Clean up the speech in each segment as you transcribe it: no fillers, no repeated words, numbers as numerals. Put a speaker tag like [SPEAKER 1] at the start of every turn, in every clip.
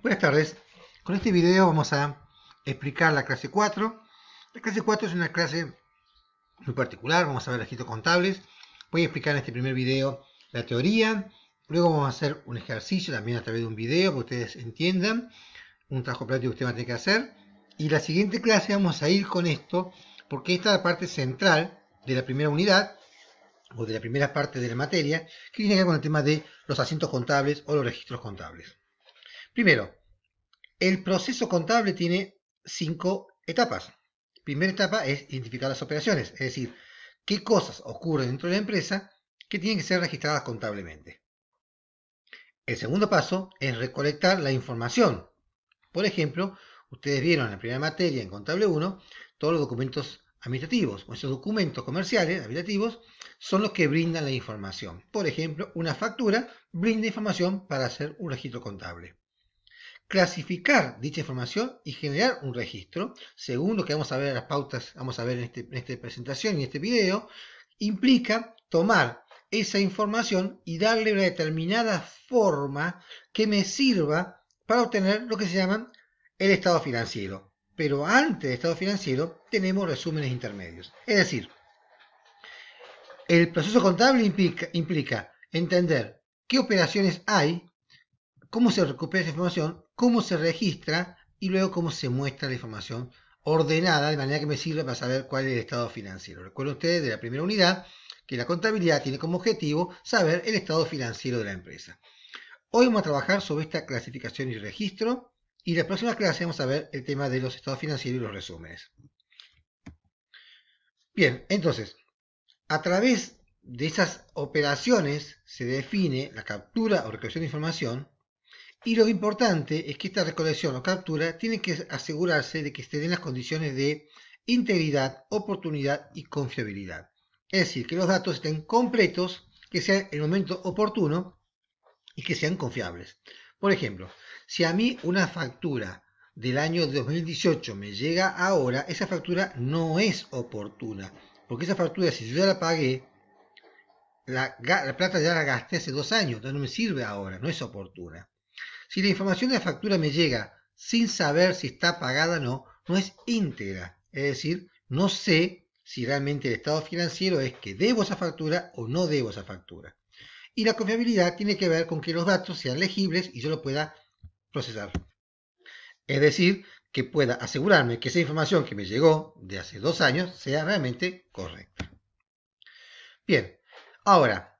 [SPEAKER 1] Buenas tardes. Con este video vamos a explicar la clase 4. La clase 4 es una clase muy particular. Vamos a ver registros contables. Voy a explicar en este primer video la teoría. Luego vamos a hacer un ejercicio también a través de un video para que ustedes entiendan. Un trabajo práctico que usted va a tener que hacer. Y la siguiente clase vamos a ir con esto porque esta es la parte central de la primera unidad o de la primera parte de la materia que tiene que ver con el tema de los asientos contables o los registros contables. Primero, el proceso contable tiene 5 etapas. La primera etapa es identificar las operaciones, es decir, qué cosas ocurren dentro de la empresa que tienen que ser registradas contablemente. El segundo paso es recolectar la información. Por ejemplo, ustedes vieron en la primera materia, en Contable 1, todos los documentos administrativos. Esos documentos comerciales, administrativos, son los que brindan la información. Por ejemplo, una factura brinda información para hacer un registro contable. Clasificar dicha información y generar un registro, según lo que vamos a ver en las pautas, vamos a ver en esta presentación y en este video, implica tomar esa información y darle una determinada forma que me sirva para obtener lo que se llama el estado financiero. Pero antes del estado financiero tenemos resúmenes intermedios. Es decir, el proceso contable implica entender qué operaciones hay, cómo se recupera esa información, cómo se registra y luego cómo se muestra la información ordenada de manera que me sirva para saber cuál es el estado financiero. Recuerden ustedes de la primera unidad que la contabilidad tiene como objetivo saber el estado financiero de la empresa. Hoy vamos a trabajar sobre esta clasificación y registro y en la próxima clase vamos a ver el tema de los estados financieros y los resúmenes. Bien, entonces, a través de esas operaciones se define la captura o recolección de información. Y lo importante es que esta recolección o captura tiene que asegurarse de que estén en las condiciones de integridad, oportunidad y confiabilidad. Es decir, que los datos estén completos, que sean en el momento oportuno y que sean confiables. Por ejemplo, si a mí una factura del año 2018 me llega ahora, esa factura no es oportuna. Porque esa factura, si yo ya la pagué, la plata ya la gasté hace 2 años, entonces no me sirve ahora, no es oportuna. Si la información de la factura me llega sin saber si está pagada o no, no es íntegra. Es decir, no sé si realmente el estado financiero es que debo esa factura o no debo esa factura. Y la confiabilidad tiene que ver con que los datos sean legibles y yo lo pueda procesar. Es decir, que pueda asegurarme que esa información que me llegó de hace 2 años sea realmente correcta. Bien, ahora,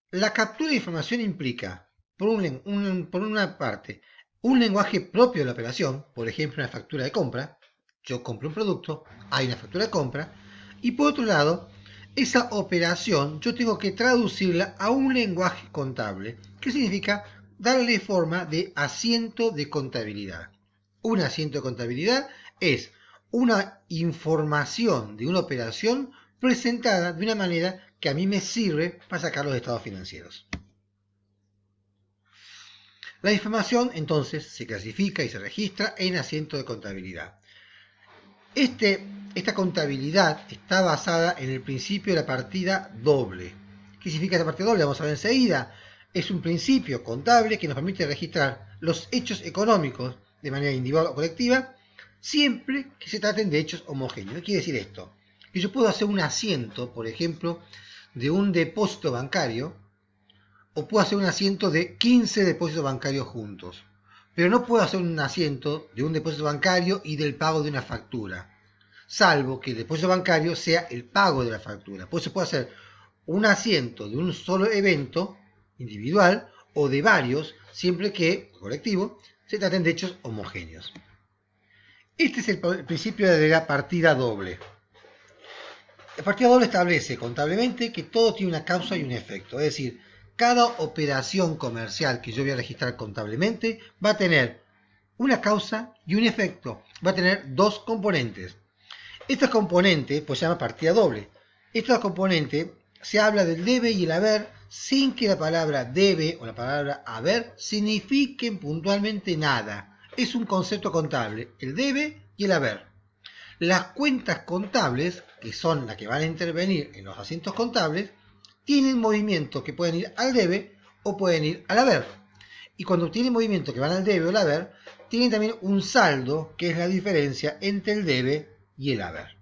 [SPEAKER 1] la captura de información implica por una parte, un lenguaje propio de la operación, por ejemplo, una factura de compra. Yo compro un producto, hay una factura de compra, y por otro lado, esa operación yo tengo que traducirla a un lenguaje contable, que significa darle forma de asiento de contabilidad. Un asiento de contabilidad es una información de una operación presentada de una manera que a mí me sirve para sacar los estados financieros. La información entonces se clasifica y se registra en asiento de contabilidad. Esta contabilidad está basada en el principio de la partida doble. ¿Qué significa esta partida doble? Vamos a ver enseguida. Es un principio contable que nos permite registrar los hechos económicos de manera individual o colectiva, siempre que se traten de hechos homogéneos. ¿Qué quiere decir esto? Que yo puedo hacer un asiento, por ejemplo, de un depósito bancario, o puedo hacer un asiento de 15 depósitos bancarios juntos. Pero no puedo hacer un asiento de un depósito bancario y del pago de una factura, salvo que el depósito bancario sea el pago de la factura. Pues se puede hacer un asiento de un solo evento individual o de varios, siempre que, colectivo, se traten de hechos homogéneos. Este es el principio de la partida doble. La partida doble establece contablemente que todo tiene una causa y un efecto, es decir, cada operación comercial que yo voy a registrar contablemente va a tener una causa y un efecto. Va a tener 2 componentes. Estos componentes pues se llama partida doble. Estos componentes se habla del debe y el haber sin que la palabra debe o la palabra haber signifiquen puntualmente nada. Es un concepto contable, el debe y el haber. Las cuentas contables, que son las que van a intervenir en los asientos contables, tienen movimientos que pueden ir al debe o pueden ir al haber. Y cuando tienen movimientos que van al debe o el haber, tienen también un saldo, que es la diferencia entre el debe y el haber.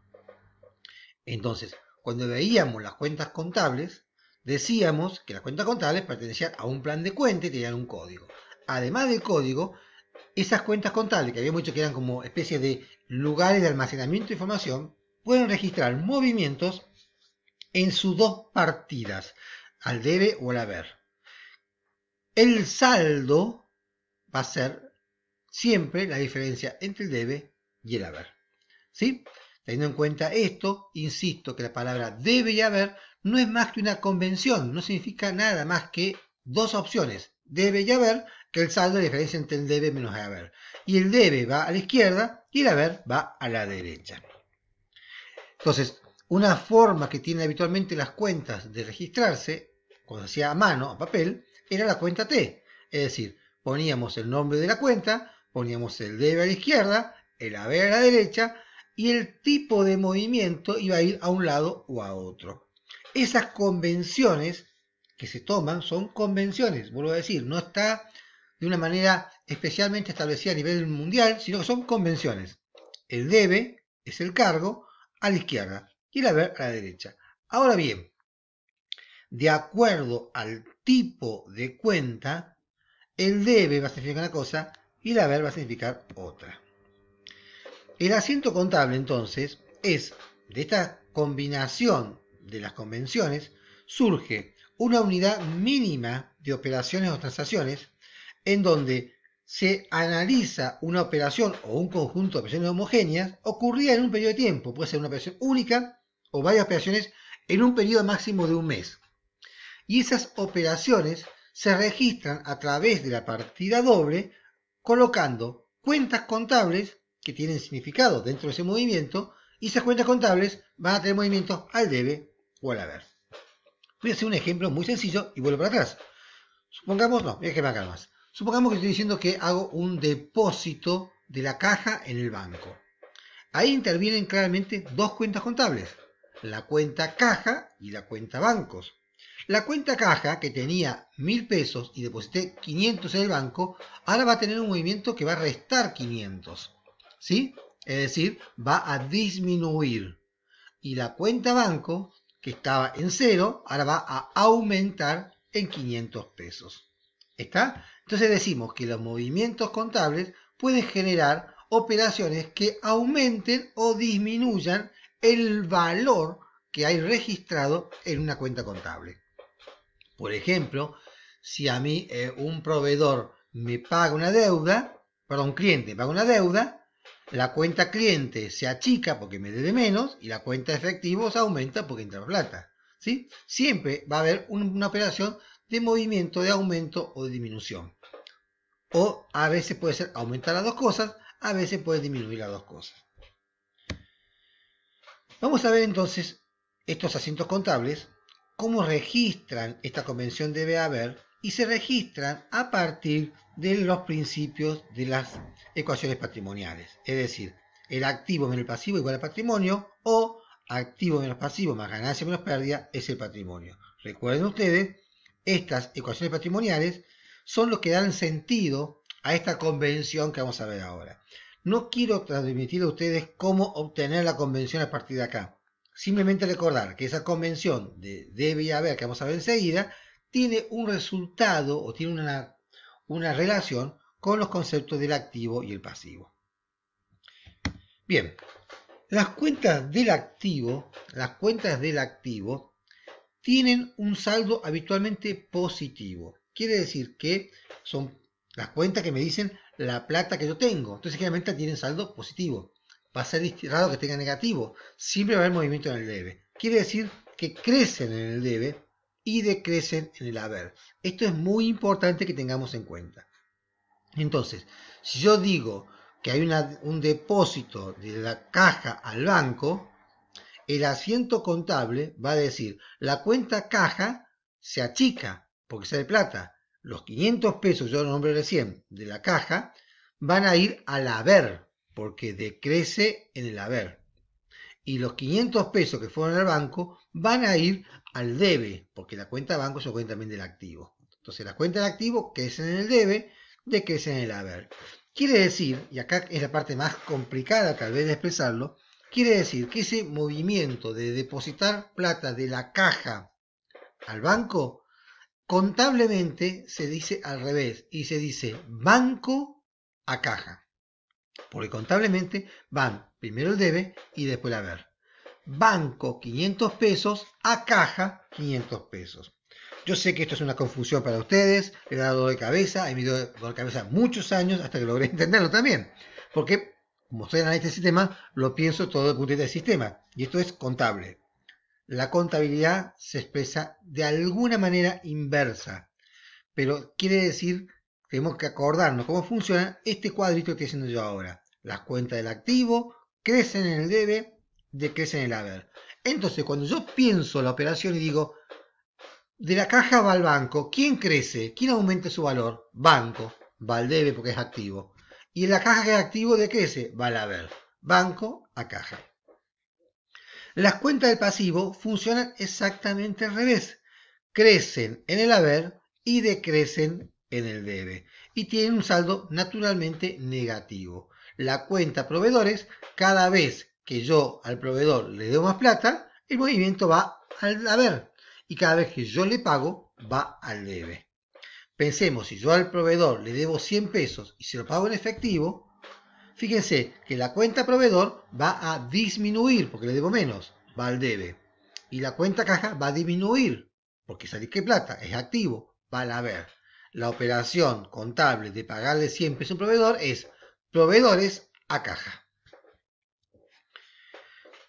[SPEAKER 1] Entonces, cuando veíamos las cuentas contables, decíamos que las cuentas contables pertenecían a un plan de cuenta y tenían un código. Además del código, esas cuentas contables, que habíamos dicho que eran como especies de lugares de almacenamiento de información, pueden registrar movimientos en sus dos partidas, al debe o al haber. El saldo va a ser siempre la diferencia entre el debe y el haber. ¿Sí? Teniendo en cuenta esto, insisto que la palabra debe y haber no es más que una convención, no significa nada más que dos opciones, debe y haber, que el saldo es la diferencia entre el debe menos el haber. Y el debe va a la izquierda y el haber va a la derecha. Entonces, una forma que tienen habitualmente las cuentas de registrarse, cuando se hacía a mano, a papel, era la cuenta T. Es decir, poníamos el nombre de la cuenta, poníamos el debe a la izquierda, el haber a la derecha, y el tipo de movimiento iba a ir a un lado o a otro. Esas convenciones que se toman son convenciones, vuelvo a decir, no está de una manera especialmente establecida a nivel mundial, sino que son convenciones. El debe es el cargo a la izquierda y el haber a la derecha. Ahora bien, de acuerdo al tipo de cuenta, el debe va a significar una cosa y el haber va a significar otra. El asiento contable, entonces, es de esta combinación de las convenciones, surge una unidad mínima de operaciones o transacciones en donde se analiza una operación o un conjunto de operaciones homogéneas ocurrida en un periodo de tiempo. Puede ser una operación única o varias operaciones en un periodo máximo de un mes. Y esas operaciones se registran a través de la partida doble colocando cuentas contables que tienen significado dentro de ese movimiento y esas cuentas contables van a tener movimientos al debe o al haber. Voy a hacer un ejemplo muy sencillo y vuelvo para atrás. Supongamos, no, déjeme acá más. Supongamos que estoy diciendo que hago un depósito de la caja en el banco. Ahí intervienen claramente dos cuentas contables, la cuenta caja y la cuenta bancos. La cuenta caja, que tenía 1000 pesos y deposité 500 en el banco, ahora va a tener un movimiento que va a restar 500. ¿Sí? Es decir, va a disminuir. Y la cuenta banco, que estaba en 0, ahora va a aumentar en 500 pesos. ¿Está? Entonces decimos que los movimientos contables pueden generar operaciones que aumenten o disminuyan el valor que hay registrado en una cuenta contable. Por ejemplo, si a mí un proveedor me paga una deuda, perdón, un cliente me paga una deuda, la cuenta cliente se achica porque me debe menos y la cuenta de efectivo se aumenta porque entra plata. ¿Sí? Siempre va a haber una operación de movimiento de aumento o de disminución. O a veces puede ser aumentar las dos cosas, a veces puede disminuir las dos cosas. Vamos a ver entonces estos asientos contables, cómo registran esta convención debe haber y se registran a partir de los principios de las ecuaciones patrimoniales. Es decir, el activo menos el pasivo igual al patrimonio o activo menos pasivo más ganancia menos pérdida es el patrimonio. Recuerden ustedes, estas ecuaciones patrimoniales son lo que dan sentido a esta convención que vamos a ver ahora. No quiero transmitir a ustedes cómo obtener la convención a partir de acá. Simplemente recordar que esa convención de debe y haber que vamos a ver enseguida tiene un resultado o tiene una relación con los conceptos del activo y el pasivo. Bien, las cuentas del activo tienen un saldo habitualmente positivo. Quiere decir que son las cuentas que me dicen la plata que yo tengo. Entonces generalmente tienen saldo positivo. Va a ser raro que tenga negativo. Siempre va a haber movimiento en el debe. Quiere decir que crecen en el debe y decrecen en el haber. Esto es muy importante que tengamos en cuenta. Entonces, si yo digo que hay un depósito de la caja al banco, el asiento contable va a decir, la cuenta caja se achica porque sale plata. Los 500 pesos, yo lo nombré recién, de la caja, van a ir al haber, porque decrece en el haber. Y los 500 pesos que fueron al banco van a ir al debe, porque la cuenta banco se cuenta también del activo. Entonces las cuentas del activo crecen en el debe, decrecen en el haber. Quiere decir, y acá es la parte más complicada tal vez de expresarlo, quiere decir que ese movimiento de depositar plata de la caja al banco, contablemente se dice al revés y se dice banco a caja. Porque contablemente van primero el debe y después el haber. Banco 500 pesos a caja 500 pesos. Yo sé que esto es una confusión para ustedes, le he dado dolor de cabeza, he dado dolor de cabeza muchos años hasta que logré entenderlo también. Porque, como soy analista de sistema, lo pienso todo desde el punto de vista del sistema. Y esto es contable. La contabilidad se expresa de alguna manera inversa. Pero quiere decir, tenemos que acordarnos cómo funciona este cuadrito que estoy haciendo yo ahora. Las cuentas del activo crecen en el debe, decrecen en el haber. Entonces, cuando yo pienso la operación y digo, de la caja va al banco, ¿quién crece? ¿Quién aumenta su valor? Banco, va al debe porque es activo. Y en la caja que es activo, decrece, va al haber. Banco a caja. Las cuentas del pasivo funcionan exactamente al revés. Crecen en el haber y decrecen en el debe. Y tienen un saldo naturalmente negativo. La cuenta proveedores, cada vez que yo al proveedor le doy más plata, el movimiento va al haber. Y cada vez que yo le pago, va al debe. Pensemos, si yo al proveedor le debo 100 pesos y se lo pago en efectivo, fíjense que la cuenta proveedor va a disminuir porque le debo menos, va al debe. Y la cuenta caja va a disminuir porque salir que plata es activo, va al haber. La operación contable de pagarle 100 pesos a un proveedor es proveedores a caja.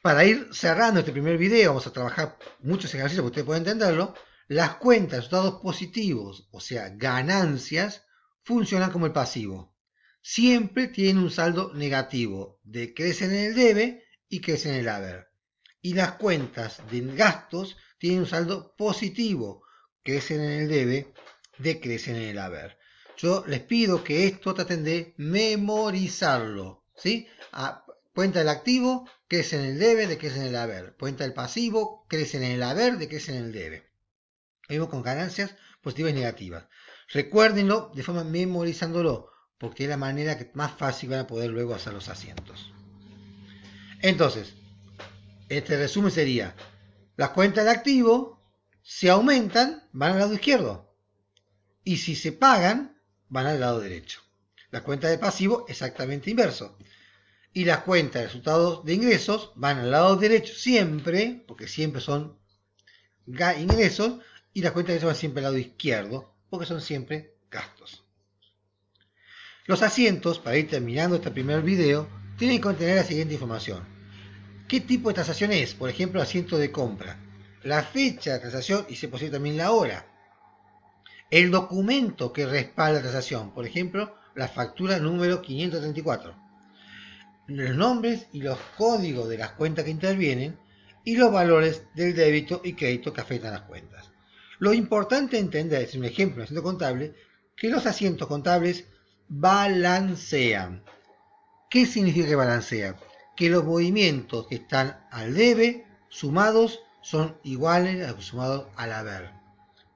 [SPEAKER 1] Para ir cerrando este primer video, vamos a trabajar muchos ejercicios para que ustedes puedan entenderlo. Las cuentas de resultados positivos, o sea, ganancias, funcionan como el pasivo. Siempre tienen un saldo negativo, decrecen en el debe y crecen en el haber. Y las cuentas de gastos tienen un saldo positivo, crecen en el debe, decrecen en el haber. Yo les pido que esto traten de memorizarlo, ¿sí? Cuenta del activo, crece en el debe, decrece en el haber. Cuenta del pasivo, crece en el haber, decrece en el debe. Vemos con ganancias positivas y negativas. Recuérdenlo de forma memorizándolo, porque es la manera que más fácil van a poder luego hacer los asientos. Entonces, este resumen sería, las cuentas del activo, si aumentan, van al lado izquierdo. Y si se pagan, van al lado derecho. Las cuentas del pasivo, exactamente inverso. Y las cuentas de resultados de ingresos van al lado derecho siempre, porque siempre son ingresos, y las cuentas de ingresos van siempre al lado izquierdo, porque son siempre gastos. Los asientos, para ir terminando este primer video, tienen que contener la siguiente información. ¿Qué tipo de transacción es? Por ejemplo, asiento de compra. La fecha de transacción y, si es posible, también la hora. El documento que respalda la transacción, por ejemplo, la factura número 534. Los nombres y los códigos de las cuentas que intervienen y los valores del débito y crédito que afectan las cuentas. Lo importante entender, es un ejemplo de asiento contable, que los asientos contables balancean. ¿Qué significa que balancean? Que los movimientos que están al debe sumados son iguales a los sumados al haber.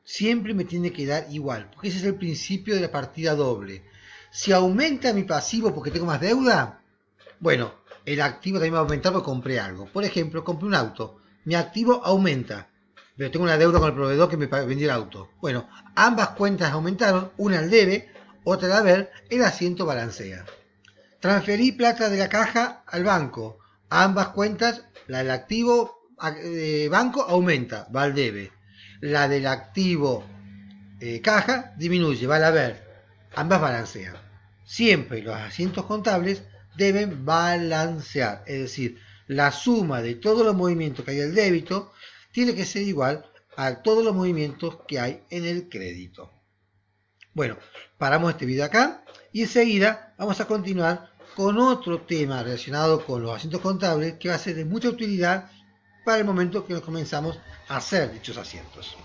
[SPEAKER 1] Siempre me tiene que dar igual, porque ese es el principio de la partida doble. Si aumenta mi pasivo porque tengo más deuda, bueno, el activo también va a aumentar porque compré algo. Por ejemplo, compré un auto. Mi activo aumenta, pero tengo una deuda con el proveedor que me vendió el auto. Bueno, ambas cuentas aumentaron, una al debe, otra al haber, el asiento balancea. Transferí plata de la caja al banco. Ambas cuentas, la del activo banco aumenta, va al debe. La del activo caja disminuye, va al haber. Ambas balancean. Siempre los asientos contables deben balancear, es decir, la suma de todos los movimientos que hay del débito tiene que ser igual a todos los movimientos que hay en el crédito. Bueno, paramos este video acá y enseguida vamos a continuar con otro tema relacionado con los asientos contables que va a ser de mucha utilidad para el momento que nos comenzamos a hacer dichos asientos.